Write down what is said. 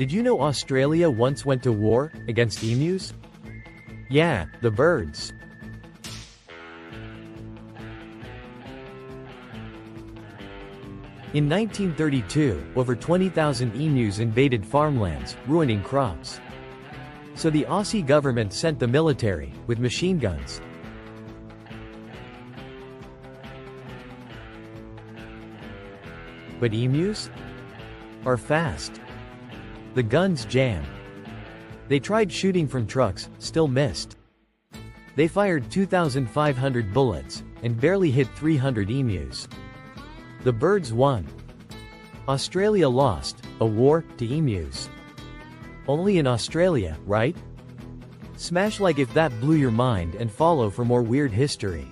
Did you know Australia once went to war against emus? Yeah, the birds. In 1932, over 20,000 emus invaded farmlands, ruining crops. So the Aussie government sent the military, with machine guns. But emus are fast. The guns jam. They tried shooting from trucks, still missed. They fired 2,500 bullets, and barely hit 300 emus. The birds won. Australia lost a war to emus. Only in Australia, right? Smash like if that blew your mind and follow for more weird history.